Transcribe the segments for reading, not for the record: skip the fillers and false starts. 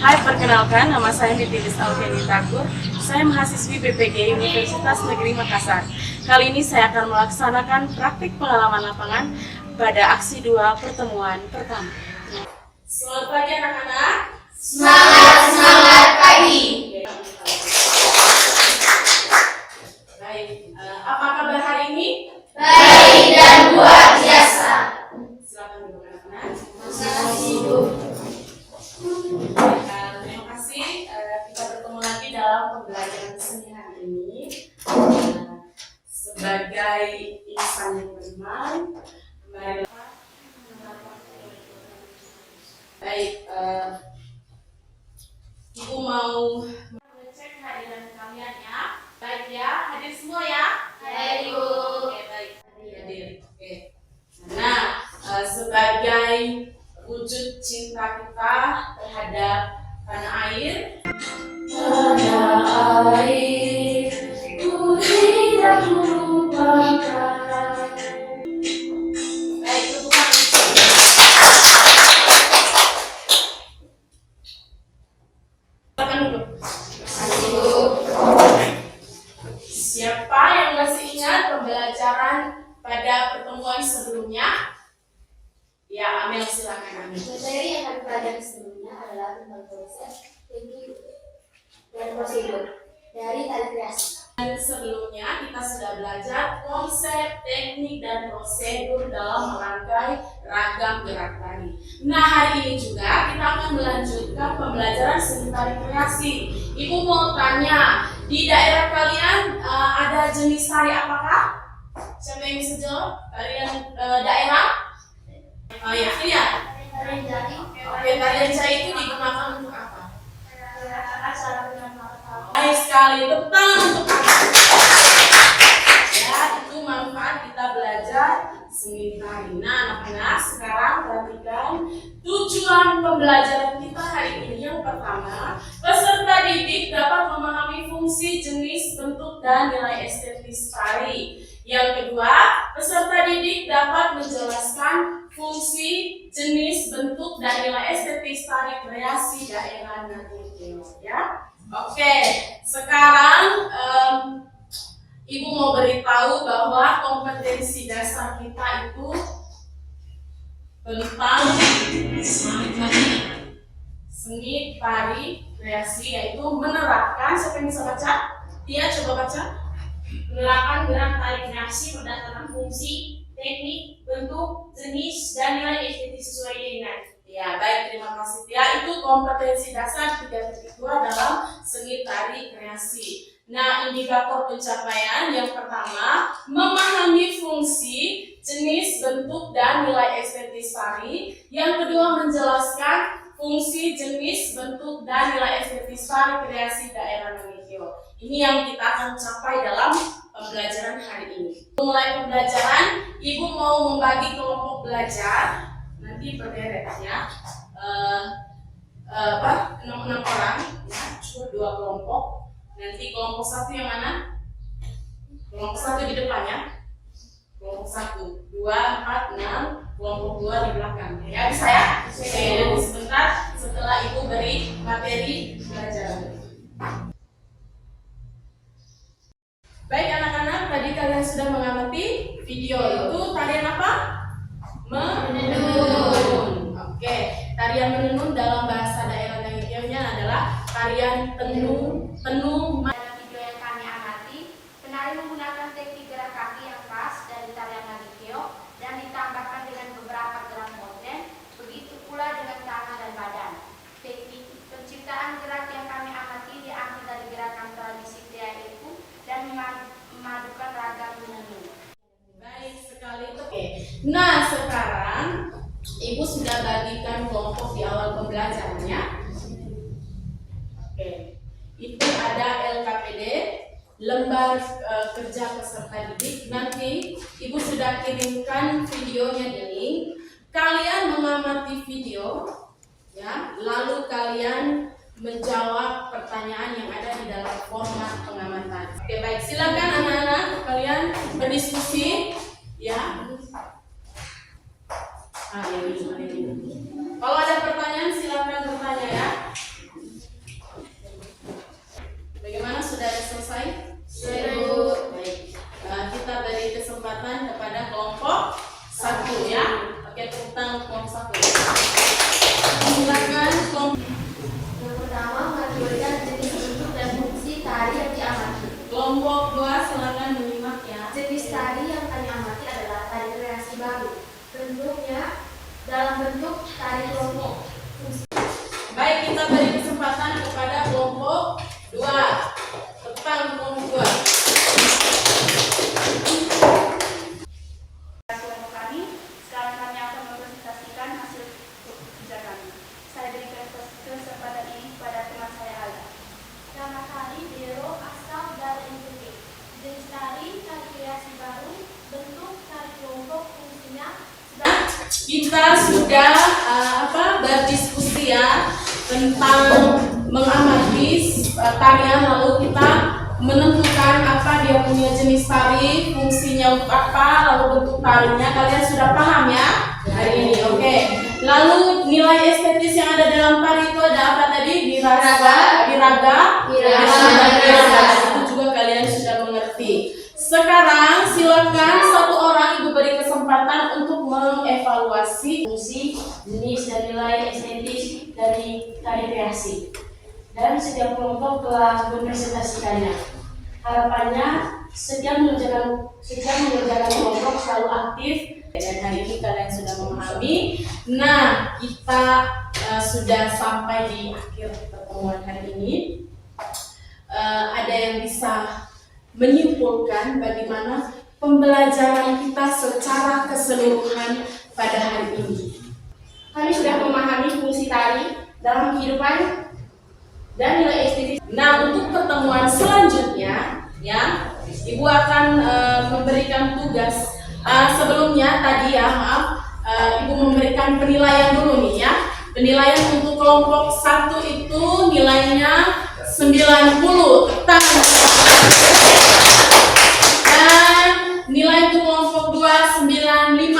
Hai, perkenalkan, nama saya Mitilis Alfiani Thakur. Saya mahasiswi BPG Universitas Negeri Makassar. Kali ini saya akan melaksanakan praktik pengalaman lapangan pada aksi 2 pertemuan pertama. Selamat pagi anak-anak. Semangat pagi. Baik, apa kabar hari ini? Baik dan luar biasa. Silakan duduk anak-anak. Terima kasih, Bu. Terima kasih, kita bertemu lagi dalam pembelajaran seni hari ini. Sebagai insan yang beriman, marilah. Baik, Ibu mau mengecek hadiran kalian ya. Baik ya, hadir semua ya. Hadir, Bu. Oke, baik, hadir. Oke. Nah, sebagai wujud cinta kita terhadap tanah air, ku tidak melupakan. baik, tepukan. Silakan duduk. Siapa yang masih ingat pembelajaran pada pertemuan sebelumnya? Ya, Amel, silakan Amel. Materi yang kami pelajari sebelumnya adalah tentang proses, teknik, dan prosedur dari tali kreasi. Dan sebelumnya kita sudah belajar konsep, teknik, dan prosedur dalam merangkai ragam gerak tari. Nah, hari ini juga kita akan melanjutkan pembelajaran seni tari kreasi. Ibu mau tanya, di daerah kalian ada jenis tari apakah? Siapa yang bisa jawab? Tarian daerah? Oh ya, lihat. Tari jari, Oke, tarian jari itu digunakan untuk apa? acara penampilan. Baik sekali, tepuk tangan untuk apa? Ya, itu manfaat kita belajar seni tari. Nah, anak-anak, sekarang perhatikan tujuan pembelajaran kita hari ini. Yang pertama, peserta didik dapat memahami fungsi, jenis, bentuk, dan nilai estetis tari. Yang kedua, peserta didik dapat menjelaskan fungsi, jenis, bentuk, dan nilai estetis tari kreasi daerah Nagiteo. Ya, oke. Sekarang Ibu mau beritahu bahwa kompetensi dasar kita itu tentang seni tari kreasi, yaitu menerapkan. Siapa yang bisa baca? Dia coba baca. Menerapkan gerak tari kreasi berdasarkan fungsi, teknik, bentuk, jenis, dan nilai estetis sesuai dengan. Ya, baik, terima kasih. Ya, itu kompetensi dasar 3.2 dalam seni tari kreasi. Nah, indikator pencapaian yang pertama, memahami fungsi, jenis, bentuk, dan nilai estetis tari. Yang kedua, menjelaskan fungsi, jenis, bentuk, dan nilai estetis tari kreasi daerah Nagiteo. Ini yang kita akan capai dalam pembelajaran hari ini. Mulai pembelajaran, Ibu mau membagi kelompok belajar. Nanti berderet ya. 6 orang, ya, cukup 2 kelompok. Nanti kelompok 1 yang mana? Kelompok 1 di depan ya. Kelompok 1, 2, 4, 6. Kelompok 2 di belakang. Ya, bisa ya? Oke, nanti sebentar setelah Ibu beri materi pelajaran. Baik anak-anak, tadi kalian sudah mengamati video itu tarian apa? Menenun. Oke, tarian menenun dalam bahasa daerah Nagiteo-nya adalah tarian tenung. Dalam video yang kami amati, penari menggunakan teknik gerak kaki yang khas dari tarian Nagiteo dan ditambahkan dengan beberapa gerak modern, begitu pula dengan tangan dan badan. Teknik penciptaan gerak yang kami amati diambil dari gerakan tradisi Tiaiku dan memadukan ragam menenun. Baik sekali. Oke. Nah, sekarang Ibu sudah bagikan kelompok di awal pembelajarannya. Oke. Itu ada LKPD, lembar kerja peserta didik. Nanti Ibu sudah kirimkan videonya di link. Kalian mengamati video, ya. Lalu kalian menjawab pertanyaan yang ada di dalam format pengamatan. Oke, baik. Silakan anak-anak kalian berdiskusi, ya. Kalau ada pertanyaan silakan bertanya ya. bentuknya dalam bentuk tari kelompok. Baik, kita beri kesempatan kepada kelompok 2. Tepang kelompok 2. Kelompok kami, sekarang kami akan mempresentasikan hasil kerja kami. Saya berikan kesempatan ini kepada teman saya Alda. Nama tari Dero asal dari NTT. Jenis tari kreasi baru, bentuk tari kelompok, fungsinya. Kita sudah berdiskusi ya tentang mengamati tarian, lalu kita menentukan apa dia punya jenis tari, fungsinya untuk apa, lalu bentuk tarinya. Kalian sudah paham ya hari ini? Oke. Lalu nilai estetis yang ada dalam tari itu ada apa tadi? Biraga. Itu juga kalian sudah mengerti. Sekarang silakan satu orang ibu beri kesempatan untuk mengevaluasi fungsi, jenis, dan nilai estetis dari tari kreasi. Dan setiap kelompok telah mempresentasikannya. Harapannya setiap mengerjakan kelompok selalu aktif. Dan hari ini kalian sudah memahami. Nah, kita sudah sampai di akhir pertemuan hari ini. Ada yang bisa menyimpulkan bagaimana pembelajaran kita secara keseluruhan pada hari ini. Kami sudah memahami fungsi tari dalam kehidupan dan nilai estetis. Nah, untuk pertemuan selanjutnya, ya, Ibu akan memberikan tugas. Sebelumnya tadi ya, Ibu memberikan penilaian dulu nih ya. Penilaian untuk kelompok 1 itu nilainya 90. Dan nilai untuk kelompok 2 95.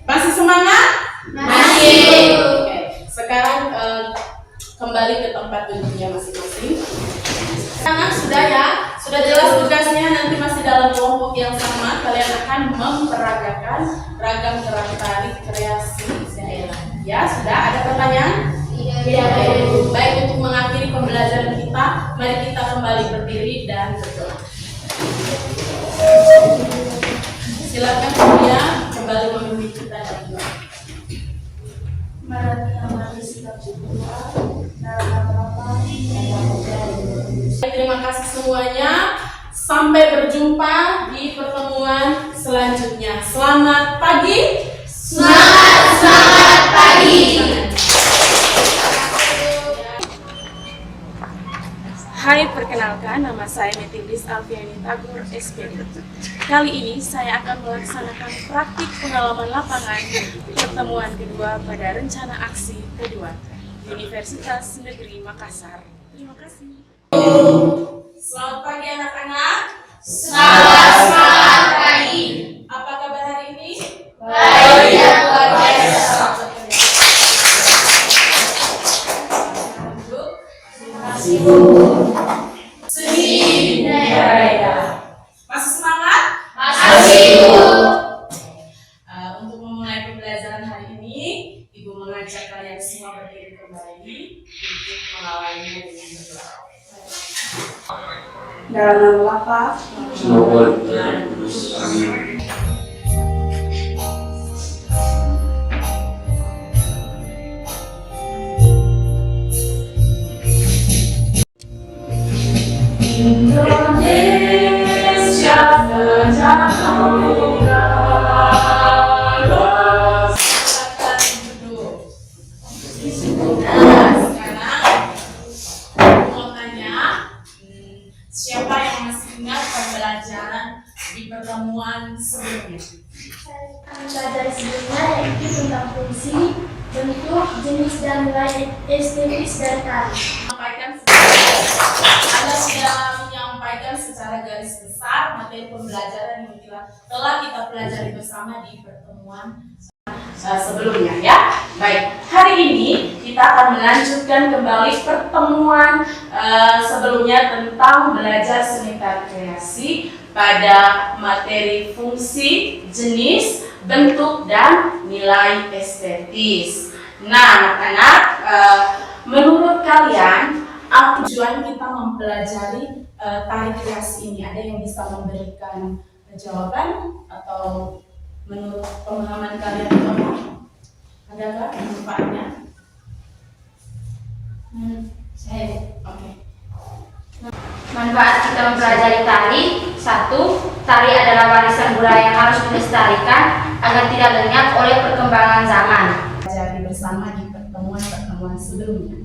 Masih semangat? Masih. Oke. Sekarang kembali ke tempat duduknya masing-masing. Sekarang sudah ya, sudah jelas tugasnya. Nanti masih dalam kelompok yang sama. Kalian akan memperagakan ragam gerak tari kreasi daerah. Ya, sudah ada pertanyaan? Tidak. Baik, untuk mengakhiri pembelajaran kita, mari kita kembali berdiri dan berdoa. Silakan Buya kembali memimpin kita dalam doa. Mari kita mari sikap berdoa dalam apa-apa Baik, terima kasih semuanya. Sampai berjumpa di pertemuan selanjutnya. Selamat pagi. Selamat pagi. Hai, perkenalkan, nama saya Metilis Alfiani Tagor, SPD. Kali ini saya akan melaksanakan praktik pengalaman lapangan pertemuan kedua pada rencana aksi kedua Universitas Negeri Makassar. Terima kasih. Selamat pagi anak-anak. Selamat pagi. Apa kabar hari ini? Baik dan luar biasa. Duduk. Masih Bu. Sedih. Masih semangat? Masih Bu. Untuk memulai pembelajaran hari ini, Ibu mengajak kalian semua berdiri kembali untuk mengawalinya dengan berdoa. Dalam nama Bapa, Indonesia terjaga. Silakan duduk. Nah, sekarang mau tanya, siapa yang masih ingat pembelajaran di pertemuan sebelumnya? Pembelajaran sebelumnya yaitu tentang fungsi, bentuk, jenis, dan nilai estetis dari tari. Anda sudah menyampaikan secara garis besar materi pembelajaran yang telah kita pelajari bersama di pertemuan sebelumnya ya. Baik, hari ini kita akan melanjutkan kembali pertemuan sebelumnya tentang belajar seni tari kreasi pada materi fungsi, jenis, bentuk, dan nilai estetis. Nah, anak-anak, menurut kalian apa tujuan kita mempelajari tari kreasi ini? Ada yang bisa memberikan jawaban atau menurut pemahaman kalian itu apa? Adakah manfaatnya? Oke. Manfaat kita mempelajari tari. 1. Tari adalah warisan budaya yang harus dilestarikan agar tidak lenyap oleh perkembangan zaman. Pelajari bersama di pertemuan-pertemuan sebelumnya.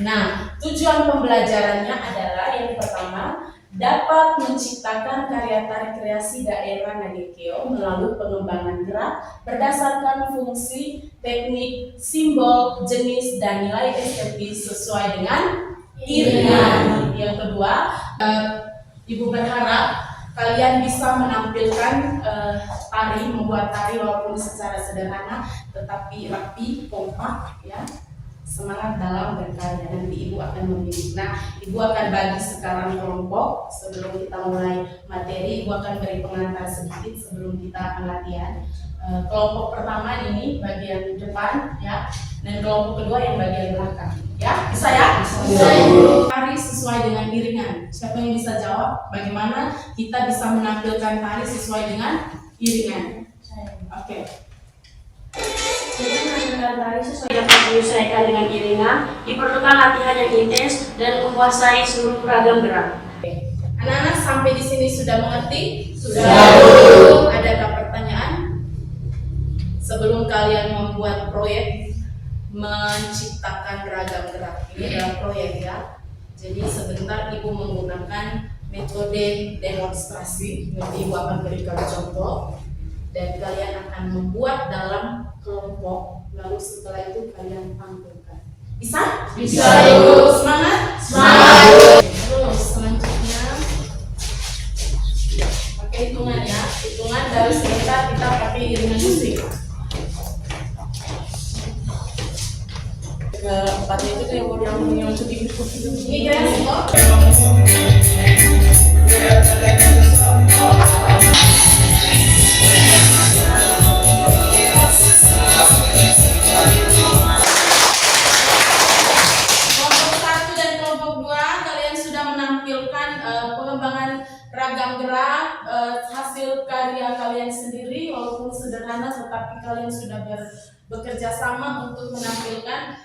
Nah, tujuan pembelajarannya adalah yang pertama, dapat menciptakan karya tari kreasi daerah Nagekeo melalui pengembangan gerak berdasarkan fungsi, teknik, simbol, jenis, dan nilai estetis sesuai dengan iringan. Yang kedua, Ibu berharap kalian bisa menampilkan tari, membuat tari walaupun secara sederhana tetapi rapi, kompak, ya, semangat dalam berkarya. Nanti Ibu akan memilih. Nah, Ibu akan bagi sekarang kelompok. Sebelum kita mulai materi, Ibu akan beri pengantar sedikit sebelum kita akan latihan. Kelompok pertama ini bagian depan, ya, dan kelompok kedua yang bagian belakang, ya. Bisa ya? Bisa. Tari sesuai dengan iringan. Siapa yang bisa jawab? Bagaimana kita bisa menampilkan tari sesuai dengan iringan? Oke. Jadi mengenal tari sesuai dapat menyesuaikan dengan iringan, diperlukan latihan yang intens dan menguasai seluruh ragam gerak. Anak-anak sampai di sini sudah mengerti? Sudah. Adakah pertanyaan? Sebelum kalian membuat proyek menciptakan ragam gerak, ini adalah proyek, ya. Jadi sebentar Ibu menggunakan metode demonstrasi. Nanti Ibu akan berikan contoh dan kalian akan membuat dalam kelompok. Lalu setelah itu kalian tampilkan. Bisa? Bisa, Ibu. Semangat? Semangat. Terus selanjutnya pakai hitungan, ya. Hitungan dari sebentar kita pakai iringan musik. Keempatnya itu yang sedikit ini guys. Ragam gerak hasil karya kalian sendiri walaupun sederhana, tetapi kalian sudah bekerja sama untuk menampilkan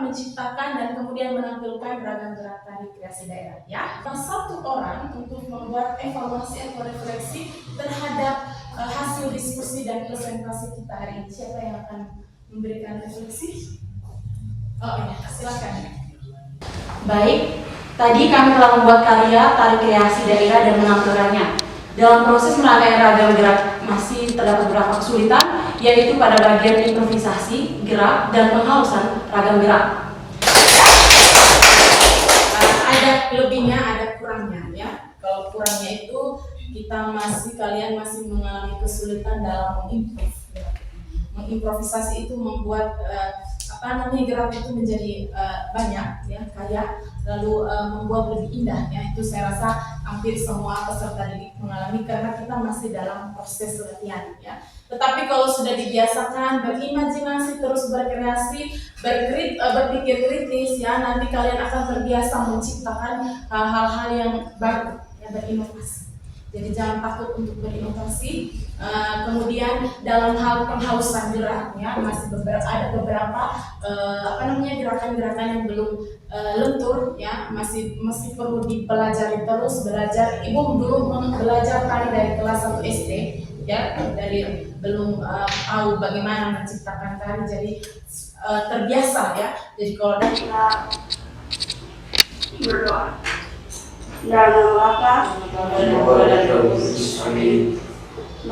menciptakan dan kemudian menampilkan ragam gerak tari kreasi daerah, ya. Satu orang untuk membuat evaluasi atau refleksi terhadap hasil diskusi dan presentasi kita hari ini. Siapa yang akan memberikan refleksi? Oh ya, silakan. Baik, tadi kami telah membuat karya tari kreasi daerah dan menampilkannya. Dalam proses merangkai ragam gerak masih terdapat beberapa kesulitan, yaitu pada bagian improvisasi, gerak, dan penghalusan ragam gerak. Ada lebihnya, ada kurangnya, ya. Kalau kurangnya itu kalian masih mengalami kesulitan dalam mengimprovisasi itu membuat gerak itu menjadi banyak, ya, kaya, lalu membuat lebih indah, ya. Itu saya rasa hampir semua peserta didik mengalami karena kita masih dalam proses latihan, ya. Tetapi kalau sudah dibiasakan berimajinasi, terus berkreasi, berpikir kritis, ya, nanti kalian akan terbiasa menciptakan hal-hal yang baru, ya, berinovasi. Jadi jangan takut untuk berinovasi. Kemudian dalam hal penghalusan gerak, ya, masih ada beberapa gerakan-gerakan yang belum lentur, ya, masih perlu dipelajari terus, belajar. Ibu dulu belajar tari dari kelas 1 SD, ya, dari belum tahu bagaimana menciptakan tari, jadi terbiasa, ya. Jadi kalau kita berdoa. Dalam nama Bapa dan Bapa dan Roh Kudus. Amin.